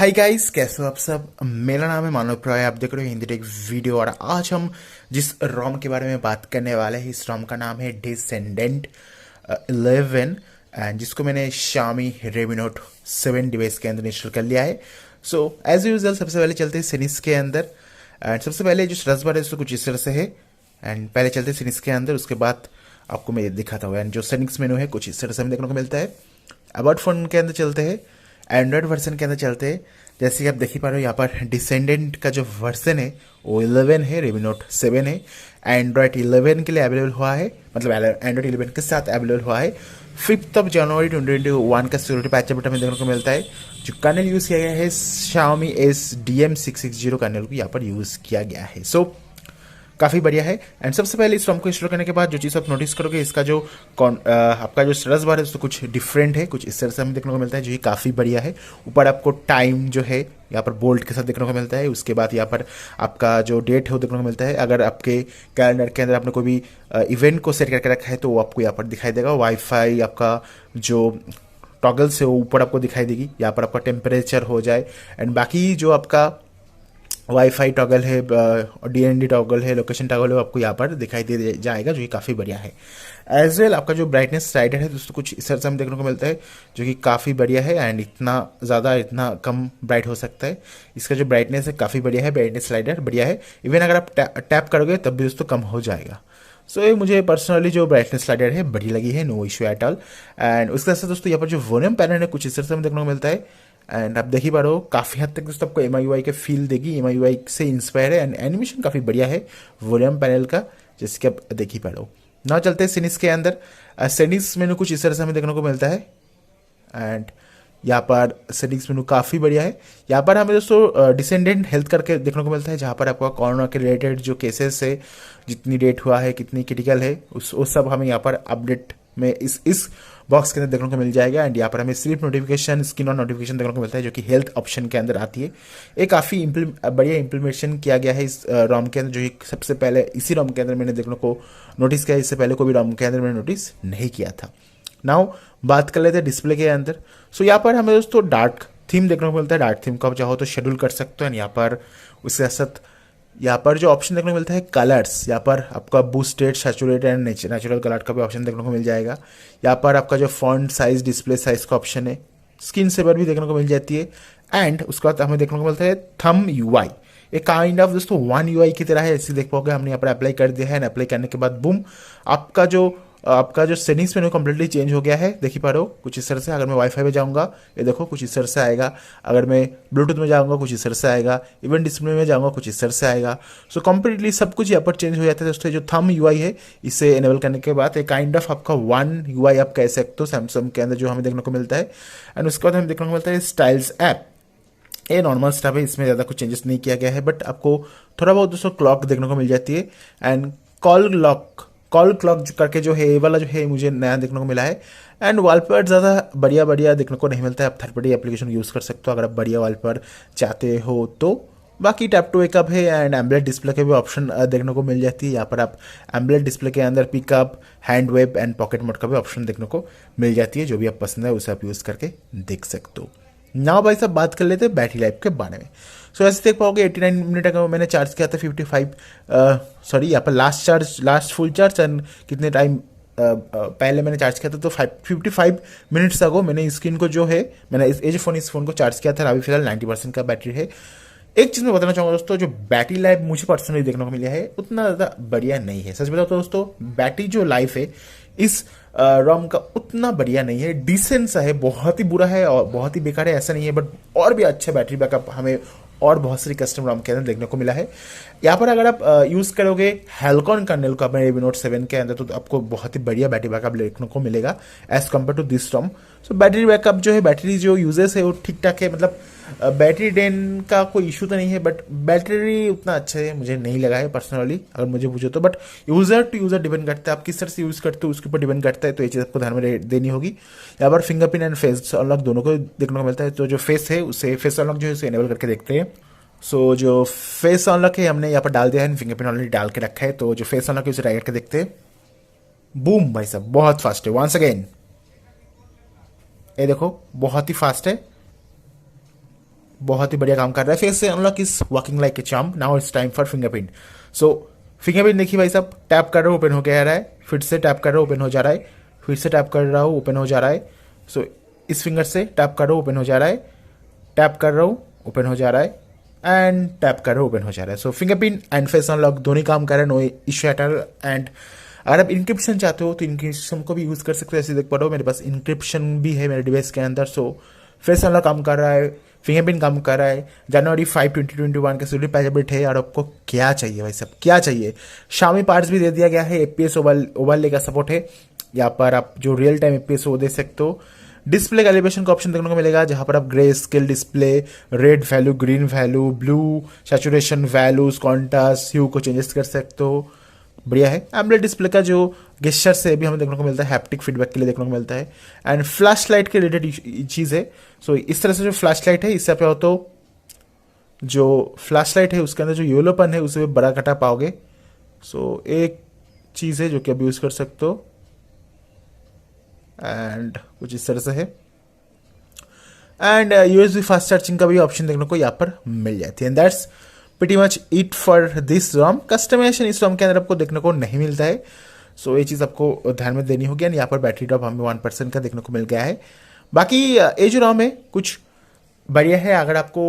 Hi guys, कैसे हो आप सब। मेरा नाम है मानव प्रॉय, आप देख रहे हो हिंदी टेक वीडियो। और आज हम जिस रोम के बारे में बात करने वाले हैं, इस रोम का नाम है डिसेंडेंट 11 एंड जिसको मैंने Xiaomi Redmi Note 7 डिवाइस के अंदर इंस्टॉल कर लिया है। सो एज यूजल सबसे पहले चलते हैं सेटिंग्स के अंदर। एंड सबसे पहले जो सर्च बार है उसको कुछ इस तरह से है। एंड पहले चलते हैं सेटिंग्स के अंदर, उसके बाद आपको मैं दिखाता हूँ। एंड जो सेटिंग्स मेनू है कुछ इस तरह से हमें देखने को मिलता है। अबाउट फोन के अंदर चलते हैं, एंड्रॉयड वर्जन के अंदर चलते हैं। जैसे कि आप देख ही पा रहे हो, यहाँ पर डिसेंडेंट का जो वर्जन है वो 11 है, Redmi Note 7 है। एंड्रॉयड 11 के लिए अवेलेबल हुआ है, मतलब एंड्रॉयड 11 के साथ अवेलेबल हुआ है। 5 जनवरी 2021 का सिक्योरिटी पैच अपडेट हमें देखने को मिलता है। जो कर्नल यूज़ किया गया है Xiaomi SDM660 कर्नल को यहाँ पर यूज़ किया गया है। सो काफ़ी बढ़िया है। एंड सबसे पहले इस रोम को इंस्टॉल करने के बाद जो चीज़ आप नोटिस करोगे, इसका जो आपका जो स्टेटस बार है उसको कुछ डिफरेंट है, कुछ इस तरह से हमें देखने को मिलता है, जो कि काफ़ी बढ़िया है। ऊपर आपको टाइम जो है यहाँ पर बोल्ट के साथ देखने को मिलता है। उसके बाद यहाँ पर आपका जो डेट है वो देखने को मिलता है। अगर आपके कैलेंडर के अंदर आपने कोई भी इवेंट को सेट करके रखा है तो वो आपको यहाँ पर दिखाई देगा। वाईफाई आपका जो टॉगल्स है वो ऊपर आपको दिखाई देगी। यहाँ पर आपका टेम्परेचर हो जाए एंड बाकी जो आपका वाईफाई टॉगल है, डीएनडी टॉगल है, लोकेशन टॉगल है, वो आपको यहाँ पर दिखाई दे जाएगा, जो कि काफ़ी बढ़िया है। एज वेल आपका जो ब्राइटनेस स्लाइडर है दोस्तों कुछ इस तरह से हमें देखने को मिलता है, जो कि काफ़ी बढ़िया है। एंड इतना ज़्यादा इतना कम ब्राइट हो सकता है। इसका जो ब्राइटनेस है काफ़ी बढ़िया है, ब्राइटनेस स्लाइडर बढ़िया है। इवन अगर आप टैप करोगे तब भी दोस्तों कम हो जाएगा। सो ये मुझे पर्सनली जो ब्राइटनेस स्लाइडर है बढ़िया लगी है, no issue at all. And उसके साथ दोस्तों यहाँ पर जो वॉल्यूम पैनल है कुछ इस तरह से हमें देखने को मिलता है। एंड आप देख ही पा रहे हो, काफ़ी हद तक दोस्तों आपको MIUI के फील देगी, MIUI से इंस्पायर है। एंड एनिमेशन काफ़ी बढ़िया है वॉल्यूम पैनल का, जैसे कि आप देख ही पा रहे हो। ना चलते हैं सेटिंग्स के अंदर। सेटिंग्स मेनू कुछ इस तरह से हमें देखने को मिलता है। एंड यहाँ पर सेटिंग्स मेनू काफ़ी बढ़िया है। यहाँ पर हमें दोस्तों डिसेंडेंट हेल्थ करके देखने को मिलता है, जहाँ पर आपका कोरोना के रिलेटेड जो केसेस है, जितनी डेट हुआ है, कितनी क्रिटिकल है, उस सब हमें यहाँ पर अपडेट में इस बॉक्स के अंदर देखने को मिल जाएगा। एंड यहाँ पर हमें sleep notification, skin on notification देखने को मिलता है, जो कि हेल्थ ऑप्शन के अंदर आती है। ये काफ़ी बढ़िया इंप्लीमेंटेशन किया गया है इस रोम के अंदर, जो कि सबसे पहले इसी रोम के अंदर मैंने देखने को नोटिस किया। इससे पहले कोई भी रोम के अंदर मैंने नोटिस नहीं किया था। नाउ बात कर लेते हैं डिस्प्ले के अंदर। सो यहाँ पर हमें दोस्तों डार्क थीम देखने को मिलता है। डार्क थीम को आप चाहो तो शेड्यूल कर सकते हो। एंड यहाँ पर उसके साथ यहाँ पर जो ऑप्शन देखने को मिलता है कलर्स, यहाँ पर आपका boosted, saturated and natural colour का भी ऑप्शन देखने को मिल जाएगा। यहाँ पर आपका जो फॉन्ट साइज, डिस्प्ले साइज का ऑप्शन है, स्क्रीन सेवर भी देखने को मिल जाती है। एंड उसके बाद हमें देखने को मिलता है थंब UI। एक काइंड ऑफ दोस्तों वन UI की तरह है, ऐसे देख पाओगे। हमने यहाँ पर अप्लाई कर दिया है एंड अप्लाई करने के बाद बूम, आपका जो सेटिंग्स मेनू कम्प्लीटली चेंज हो गया है। देख ही पा रहे हो कुछ इस तरह से। अगर मैं वाईफाई में जाऊँगा, ये देखो कुछ इस तरह से आएगा। अगर मैं ब्लूटूथ में जाऊँगा कुछ इस तरह से आएगा। इवन डिस्प्ले में जाऊँगा कुछ इस तरह से आएगा। सो कम्प्लीटली सब कुछ यहाँ पर चेंज हो जाता है दोस्तों। जो थंब UI है, इसे एनेबल करने के बाद एक काइंड ऑफ आपका वन UI आप कह सकते हो सैमसंग के अंदर जो हमें देखने को मिलता है। एंड उसके बाद हमें देखने को मिलता है स्टाइल्स ऐप। ये नॉर्मल स्टफ है, इसमें ज़्यादा कुछ चेंजेस नहीं किया गया है, बट आपको थोड़ा बहुत दोस्तों क्लॉक देखने को मिल जाती है। एंड कॉल क्लॉक करके जो है, ये वाला जो है मुझे नया देखने को मिला है। एंड वॉलपेपर ज़्यादा बढ़िया देखने को नहीं मिलता है। आप थर्ड पार्टी एप्लीकेशन यूज़ कर सकते हो अगर आप बढ़िया वॉलपेपर चाहते हो तो। बाकी टैप टू वेकअप है एंड एम्बलेट डिस्प्ले के भी ऑप्शन देखने को मिल जाती है। यहाँ पर आप एम्बलेट डिस्प्ले के अंदर pickup, hand web and pocket mode का भी ऑप्शन देखने को मिल जाती है। जो भी आप पसंद है उसे आप यूज़ करके देख सकते हो। ना भाई साहब बात कर लेते हैं बैटरी लाइफ के बारे में। सो ऐसे देख पाओगे 89 मिनट अगर मैंने चार्ज किया था 55 यहाँ पर लास्ट फुल चार्ज। एंड कितने टाइम पहले मैंने चार्ज किया था तो 55 मिनट्स अगो मैंने इस स्क्रीन को जो है, मैंने इस फोन को चार्ज किया था। अभी फिलहाल 90% का बैटरी है। एक चीज़ मैं बताना चाहूँगा दोस्तों, जो बैटरी लाइफ मुझे पर्सनली देखने को मिला है उतना ज़्यादा बढ़िया नहीं है। सच बताओ तो दोस्तों, बैटरी जो लाइफ है इस रोम का उतना बढ़िया नहीं है। डिसेंट सा है, बहुत ही बुरा है और बहुत ही बेकार है ऐसा नहीं है, बट और भी अच्छा बैटरी बैकअप हमें और बहुत सारी कस्टम रोम के अंदर देखने को मिला है। यहाँ पर अगर आप यूज़ करोगे हेल्कॉन कर्नल को अपने Redmi Note 7 के अंदर तो आपको बहुत ही बढ़िया बैटरी बैकअप देखने को मिलेगा as compared to this ROM. So battery backup जो है, बैटरी जो यूजेस है वो ठीक ठाक है। मतलब बैटरी ड्रेन का कोई इशू तो नहीं है, बट बैटरी उतना अच्छा है मुझे नहीं लगा है पर्सनली अगर मुझे पूछो तो। But user to user depend करता है, आप किस तरह से यूज़ करते हो उसके ऊपर डिपेंड करता है। तो ये चीज़ आपको ध्यान में देनी होगी। यहाँ पर फिंगरप्रिंट एंड फेस अनलॉक दोनों को देखने को मिलता है। तो जो फेस है उसे फेस अनलॉक जो है उसे इनेबल करके देखते हैं। सो जो फेस अनलॉक है हमने यहाँ पर डाल दिया है, फिंगरप्रिंट ऑलरेडी डाल के रखा है। तो जो फेस अनलॉक है उसे ट्राई करके देखते हैं। बूम भाई साहब, बहुत फास्ट है। वंस अगेन ये देखो बहुत ही फास्ट है। बहुत ही बढ़िया काम कर रहा है। फेस से unlock is working like a charm. Now it's time for fingerprint. So fingerprint देखिए भाई साहब, टैप कर रहा हूँ ओपन हो गया रहा है, फिर से टैप कर रहा हूँ ओपन हो जा रहा है, फिर से टैप कर रहा हूँ ओपन हो जा रहा है। सो इस फिंगर से टैप कर रहा हूँ ओपन हो जा रहा है, टैप कर रहा हूँ ओपन हो जा रहा है, एंड टैप कर रहा हूँ ओपन हो जा रहा है। So fingerprint and face unlock दोनों काम कर रहे हैं, no issue at all. And अगर आप इंक्रिप्शन चाहते हो तो इंक्रिप्शन को भी यूज़ कर सकते हो। ऐसे देख पा रहे हो मेरे पास इंक्रिप्शन भी है मेरे डिवाइस के अंदर। सो फेस अनलॉक काम कर रहा है, फिंगरप्रिंट काम कर रहा है। जनवरी 5 2021 का शेड्यूल पैचेबल है। और आपको क्या चाहिए भाई साहब, क्या चाहिए? Xiaomi पार्ट्स भी दे दिया गया है, एपीएस ओवरले का सपोर्ट है। यहाँ पर आप जो रियल टाइम एपीएस वो दे सकते हो। डिस्प्ले कैलिब्रेशन का ऑप्शन देखने को मिलेगा, जहां पर आप grey scale display, red value, green value, blue saturation values, contrast, hue को चेंजेस कर सकते हो। बढ़िया है। एम्बलेट डिस्प्ले का जो गेस्चर से भी हमें देखने को मिलता है, हैप्टिक फीडबैक के लिए देखने को मिलता है। एंड फ्लैश लाइट के रिलेटेड चीज़ है। सो इस तरह से जो फ्लैश लाइट है, इससे आप हो तो जो फ्लैश लाइट है उसके अंदर जो येलोपन है उसे बड़ा घटा पाओगे। सो एक चीज़ है जो कि आप यूज़ कर सकते हो। एंड कुछ इस तरह से है। एंड यूएसबी फास्ट चार्जिंग का भी ऑप्शन देखने को यहाँ पर मिल जाती है। And that's pretty much it for this ROM. Customization इस रॉम के अंदर आपको देखने को नहीं मिलता है। सो ये चीज़ आपको ध्यान में देनी होगी। एंड यहाँ पर बैटरी ड्रॉप हमें 1% का देखने को मिल गया है। बाकी ये जो रॉम है कुछ बढ़िया है। अगर आपको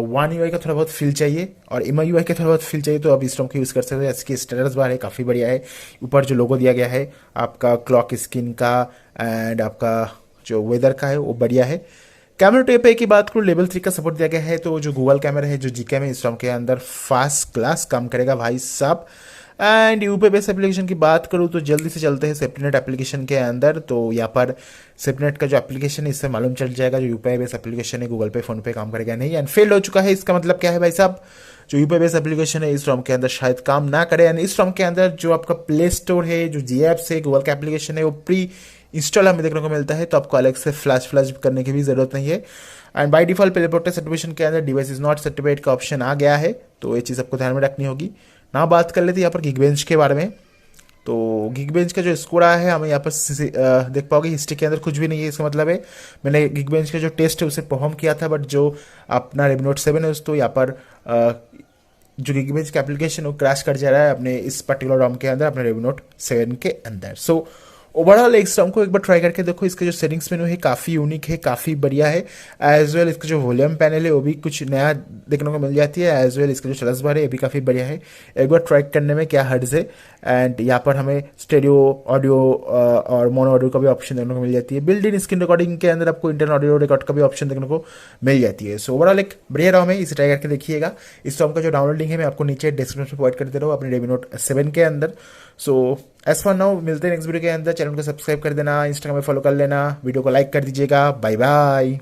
वन यूआई का थोड़ा बहुत फील चाहिए और MIUI का थोड़ा बहुत फील चाहिए तो आप इस रॉम को यूज़ कर सकते हो। इसकी स्टेटस बार है, काफ़ी बढ़िया है। ऊपर जो लोगो दिया गया है आपका क्लॉक स्क्रीन का एंड आपका जो वेदर का है वो बढ़िया है। कैमरा टेप की बात करूँ, लेवल 3 का सपोर्ट दिया गया है। तो जो गूगल कैमरा है, जो जी कैम है, इस रॉम के अंदर फास्ट क्लास काम करेगा भाई साहब। एंड यूपी बेस एप्लीकेशन की बात करूँ तो जल्दी से चलते हैं सेफ्टीनेट एप्लीकेशन के अंदर। तो यहाँ पर सेफ्टीनेट का जो एप्लीकेशन है इससे मालूम चल जाएगा जो यूपीआई बेस एप्लीकेशन है गूगल पे फोन पे काम करेगा नहीं। एंड फेल हो चुका है। इसका मतलब क्या है भाई साहब, जो यूपीआई बेस एप्लीकेशन है इस रॉम के अंदर शायद काम ना करे। एंड इस रॉम के अंदर जो आपका प्ले स्टोर है, जो जी एप्स है, गूगल का एप्लीकेशन है, वो प्री इंस्टॉल हमें देखने को मिलता है। तो आपको अलग से फ्लैश करने की भी जरूरत नहीं है। एंड बाय डिफॉल्ट पेलेपोर्ट सर्टिफिकेशन के अंदर डिवाइस इज नॉट सर्टिफाइड का ऑप्शन आ गया है। तो ये चीज़ आपको ध्यान में रखनी होगी। ना बात कर लेते हैं यहाँ पर गिगबेंच के बारे में। तो गिगबेंच का जो स्कोर आया है हमें यहाँ पर देख पाओगे, हिस्ट्री के अंदर कुछ भी नहीं है। इसका मतलब है मैंने गिगबेंच का जो टेस्ट है उसे परफॉर्म किया था, बट जो अपना Redmi Note 7 है तो यहाँ पर जो गिगबेंच का एप्लीकेशन वो क्रैश कर जा रहा है अपने इस पर्टिकुलर रॉम के अंदर, अपने Redmi Note 7 के अंदर। सो ओवरऑल इस रॉम को एक बार ट्राई करके देखो। इसके जो सेटिंग्स मेनू है काफ़ी यूनिक है, काफ़ी बढ़िया है। एज वेल इसका जो वॉल्यूम पैनल है वो भी कुछ नया देखने को मिल जाती है। एज वेल इसका जो चलस बार है ये भी काफ़ी बढ़िया है। एक बार ट्राई करने में क्या हर्ज है। एंड यहाँ पर हमें स्टेरियो ऑडियो और मोनो ऑडियो का भी ऑप्शन देखने को मिल जाती है। बिल्ड इन स्क्रीन रिकॉर्डिंग के अंदर आपको इंटरनल ऑडियो रिकॉर्ड का भी ऑप्शन देखने को मिल जाती है। सो ओवरऑल एक बढ़िया रॉम है, इसे ट्राई करके देखिएगा। इस रॉम का जो डाउनलोड लिंक है मैं आपको नीचे डिस्क्रिप्शन में प्रोवाइड कर दे रहा हूँ अपने Redmi Note 7 के अंदर। सो एज फॉर नाउ मिलते हैं नेक्स्ट वीडियो के अंदर। चैनल को सब्सक्राइब कर देना, इंस्टाग्राम में फॉलो कर लेना, वीडियो को लाइक कर दीजिएगा। Bye bye.